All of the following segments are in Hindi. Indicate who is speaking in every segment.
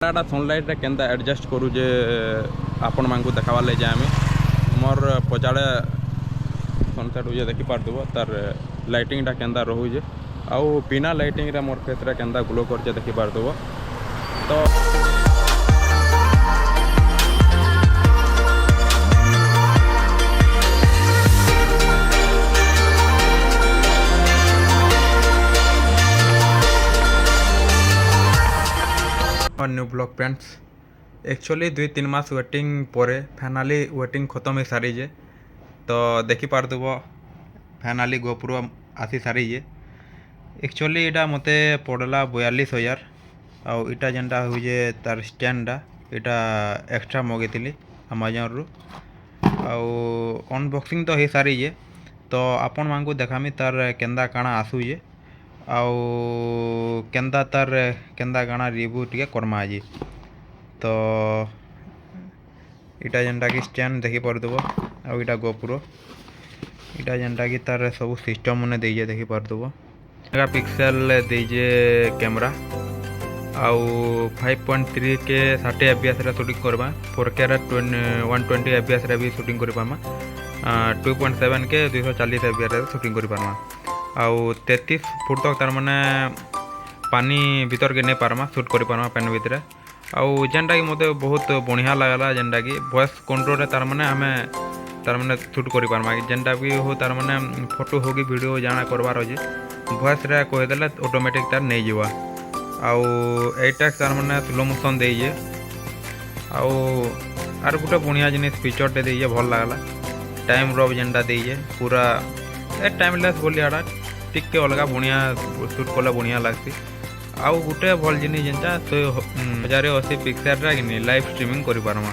Speaker 1: टा सनलाइट रे केंदा एडजस्ट करू जे आपण मानकु देखावा ले जाए मोर पचाड़े सनसेट हो देखि पारदब तार लाइटिंग टा केंदा रहू जे आउ बिना लाइटिंग रे मोर फेस रे केंदा ग्लो कर देखि पारदब तो न्यू ब्लॉग फ्रेंड्स एक्चुअली 2-3 मास वेटिंग पर फाइनाली वेटिंग खत्म हो सारी तो देखि पारदब फाइनाली गोपुर आसी सारी एक्चुअली इटा मते पड़ला 42,000 आउ इटा जेनटा हुए तार स्टैंडा इटा एक्स्ट्रा मगेली अमेजन रु आउ अनबॉक्सिंग तो हो सारी तो आपण मानकु देखामी तार केंदा काଣା आसुए आउ केंदा तार केंदा काଣା रिव्यू टिके करमा आज तो इटा जेनटा कि स्टैंड देखि पारदब आउ इटा गोपुर इटा जेनटा कि तार सब सिस्टम मने देजे देखि पारदब मेगापिक्सेल देजे कैमरा आउ 5.3 के 60 fps रे शूटिंग करबा 4K रे 120 fps रे भी शूटिंग कर पामा 2.7 के 240 fps रे शूटिंग कर पामा आउ 33 फुट तक तार माने पानी भीतर के नहीं पारमा शूट कर पारमा पेन भीतर आउ जेनटा कि मते बहुत बढ़िया लागला जेनटा कि वॉइस कंट्रोल रे तार माने हमें तार माने शूट कर पारमा जेनटा भी हो तार माने फोटो हो कि वीडियो जाना करबार अछि वॉइस रे कह देले ऑटोमेटिक तार नहीं जीवा आउ एटा तार माने स्लो मोशन देइए आउ आर गुटे बढ़िया जिनिस फीचर टे देइए भल लागला टाइम रब जेनटा देइए पूरा टाइमलेस बोली आड़ा टिके अलग बढ़िया शूट कले बढ़िया लगसी आउ गुटे भल जिनिस जेनटा 1080 पिक्सेल कि लाइव स्ट्रीमिंग कर पारमा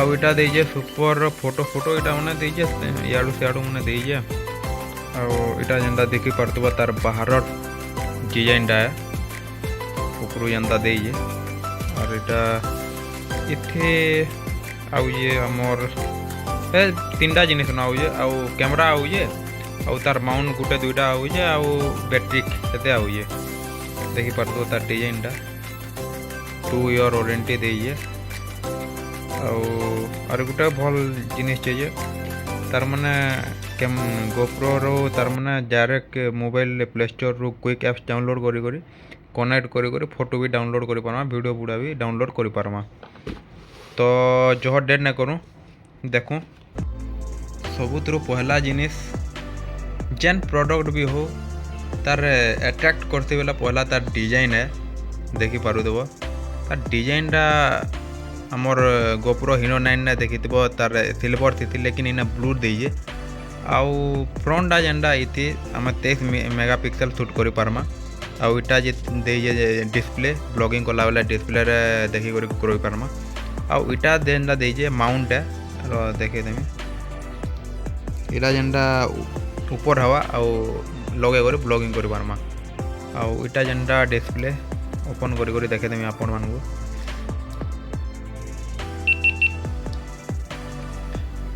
Speaker 1: आउ इटा देजे सुपर फोटो इटा मने देजे याडू सियाडू मने देजे आउ इटा जेनटा देखि पारतबा तार बाहर डिजाइन टा ऊपर जेनता देजे और इटा इथे आउ ये हमर तीनटा जिनिस ना आउजे आउ कैमरा आउजे आउ तार माउंट गुटे दुईटा आउजे आउ बैटरी केते आउजे देखि पारतो तार डिजाइन टा 2 ईयर वारंटी देइए आउ गुटे भल जिनिस चाहिए तार माने गोप्रो रो तार माने डायरेक्ट मोबाइल प्ले स्टोर रो क्विक एप्स डाउनलोड करी कनेक्ट करी फोटो भी डाउनलोड करि पारमा वीडियो पूरा भी डाउनलोड करि पारमा तो जो डेट न करूँ देखूँ सबुतु पहला जिनिस जेन प्रोडक्ट भी हो तार अट्रैक्ट करते बेला पहला तार डिजाइन है देखि पारुदब तार डिजाइन टा हमर गोप्रो हीनो 9 ने देखि तार सिल्वर थी लेकिन इना ब्लू देइए आउ फ्रंट टा जेनटा इति हम 23 मेगापिक्सेल शूट करि पारमा आउ इटा जे देइए डिस्प्ले ब्लॉगिंग कला वाला डिस्प्ले रे देखि करि पारमा आउ इटा जेनटा देइए माउंट है देखे देमी इला जेनटा ऊपर हवा आउ लगे कर ब्लॉगिंग कर पारमा आउ इटा जेनटा डिस्प्ले ओपन करी देखे देमी आपण मानकु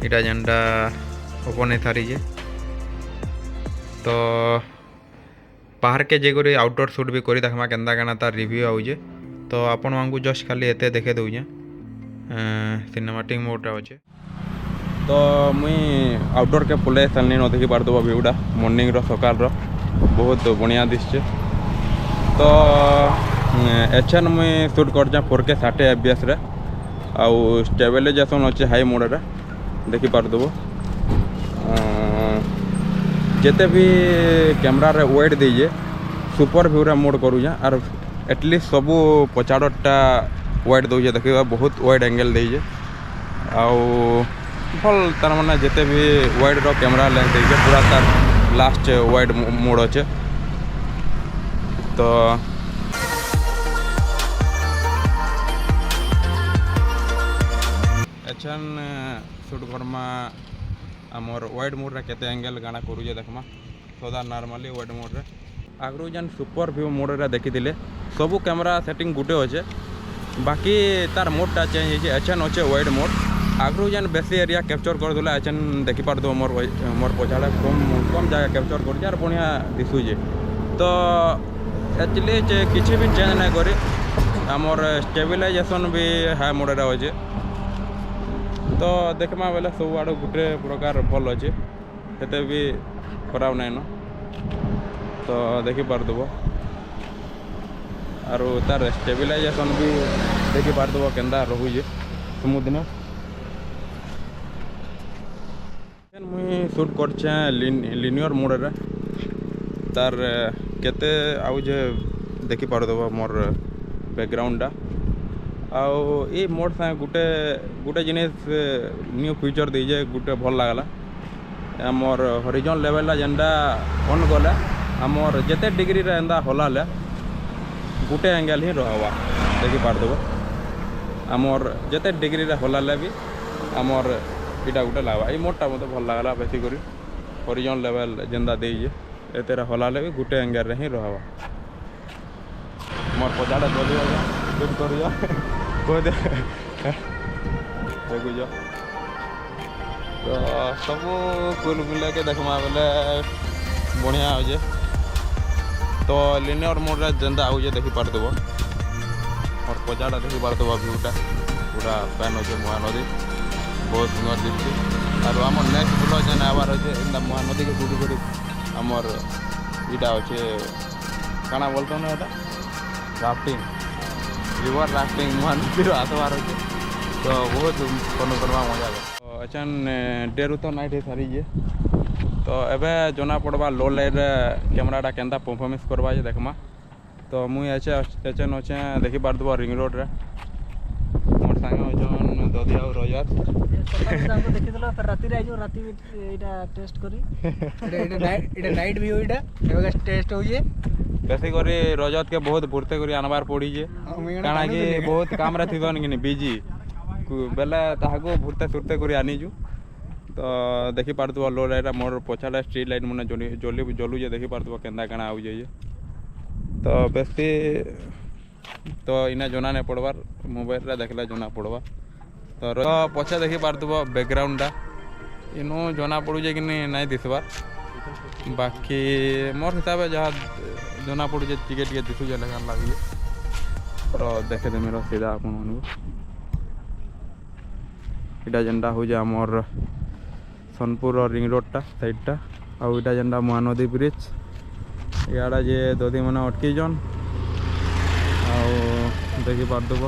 Speaker 1: इटा जेनटा ओपन है थारी जे तो बाहर के जेगोरी आउटडोर शूट भी करी देखमा केंदा काना तार रिव्यू आउजे तो आपण मानकु जस्ट खाली एते देखे दउजे सिनेमैटिक मोड आउजे तो मुई आउटडोर के पुले सालनी न देखि पारदब व्यूटा मॉर्निंग रो सकाल रो बहुत बढ़िया दिसचे तो एचएन मुई शूट करजा 4K 60 fps रे आउ स्टेबलाइजेशन अच्छे हाई मोड रे देखि पारदब जेते भी कैमरा रे वेट देजे सुपर व्यू रे मोड करूजा आर एटलीस्ट सबू पचाड़टा वेट दउजे देखिबा बहुत वाइड एंगल देजे आउ भल तार माने जेते भी वाइड रो कैमरा लेंस देजे पूरा तार लास्ट वाइड मोड अच्छे तो एचन शूट करमा आमर वाइड मोड रे केते एंगल गाना करूजे देखमा सदा नॉर्मली वाइड मोड रे आगरू जन सुपर व्यू मोड रे देखि दिले सबु कैमरा सेटिंग गुटे अच्छे बाकी तार मोड टा चेंज होइए एचन अच्छे वाइड मोड आगरू जेन बेसी एरिया कैप्चर कर देला एचन देखि पारदो मोर पछाड़े कम जगह कैप्चर कर यार बढ़िया दिसुजे तो एक्चुअली किसी भी चेंज नहीं करी आमर स्टेबिलाइजेशन भी हाई मोड अच्छे तो देखमा बेले सब आड़ गोटे प्रकार भल अच्छे हेते भी खराब नाइन तो देखिपारदब आरो तार स्टेबिलाइजेशन भी देखिपारदब केन्दा रोचे स्मूथनेस मुई शूट करछे लिनियर मोड रे तार केते आउजे देखिपारदब मोर बैकग्राउंडटा आउ ये मोड सागे गोटे गोटे जिनिस न्यू फीचर देजे गोटे भल लागला आमर हॉरिजॉन लेवल जेनटा ऑन गले आमर जेते डिग्री रे एंदा हलाले गोटे एंगल ही रहवा देखिपारदब आमर जेते डिग्री रे हलाले भी आमर इटा गोटे लागवा ये मोडटा मते भल लागला बेसी करी हॉरिजॉन लेवल जेंदा देजे एतेरा हलाले भी गोटे एंगल रे ही रहवा मोर पजाड़ा चली जा शूट कर जा को दे देखु जा तो सब कुल मिला के देखमा बेले बढ़िया होजे तो लिनियर मोड रे जेंदा होजे देखिपारदब और पजाड़ा देखिपारदब व्यूटा पूरा पैन होजे महानदी बहुत सुंदर दिखती और आम नेक्स्ट ब्लॉग जेन आवार अच्छे महानदी के गुडी गुडी आमर इटा अच्छे काना बोलते ना এটা राफ्टिंग रिवर राफ्टिंग महानदी आसबार अच्छे तो बहुत फन करवा मजा तो अच्छा डे रु तो नाइट सारी तो एबे जना पड़वा लो लाइट कैमराटा केनता परफॉर्मेंस करवा देखमा तो मुई अच्छे अच्छे अच्छे देखिपारदब रिंग रोड रे मोर संगे अछन ददी आ रजत
Speaker 2: देखिदलो फिर राति रे आइजो राति एटा टेस्ट करी एटा नाइट व्यू एटा एबे टेस्ट होइए
Speaker 1: बेसी करी रजत के बहुत भूरते करी आनबार पड़ी जे काना कि बहुत काम रे थिदन कि बिजी बेले ताहाको भूरते सुरते करी आनीजु तो देखिपारदब लो लाइट मोर पछाड़ा स्ट्रीट लाइट मने जलू जे देखिपारदब केंदा काना आउ जे तो बेसी तो इना जना नहीं पड़वार मोबाइल रे देखला जना पड़वा तो पछे देखिपारदब बैकग्राउंडटा इनू जना पड़ुजे कि नहीं दिसबार बाकी मोर हिसाब से जहाँ जना पड़ुजे टिके टिके दिशुजे लेखान लगुचे तो देखे देमी सीधा आपन इटा जेनटा हो आमर सोनपुर रिंग रोडटा साइडटा आउ इटा जेनटा महानदी ब्रिज इड़ा जे ददी मैंने अटकीजन देखिपारदब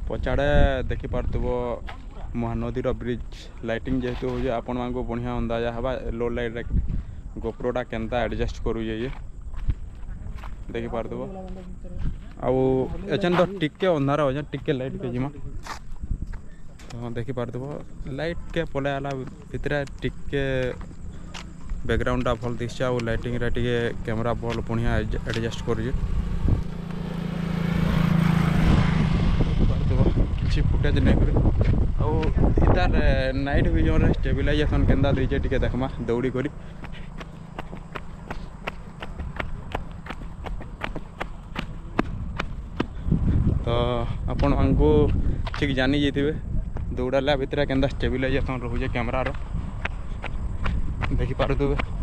Speaker 1: पछाड़े देखिपारदब महानदीर ब्रिज लाइटिंग जेहेतु हो आपण मानक बढ़िया अंदाजा हवा लो लाइट रे गोप्रोटा केनता एडजस्ट करूजे ये देखिपारदब आउ एचन तो टिके अंधार हो टिके लाइट के जिमा तो देखिपारदब लाइट के पले आला भितर टिके बैकग्राउंडटा भल दिशा और लाइटिंग रे टिके कैमरा भल बढ़िया एडजस्ट करूजे किसी फुटेज नहीं कर इतार नाइट विजन रे स्टेबिलाइजेशन केंदा देजे टिके देखमा दौड़ी करी तो आपण मानको ठीक जानी जाइथिबे दौड़ाला भितर केंदा स्टेबिलाइजेशन रोजे कैमरा रो देखिपारदबे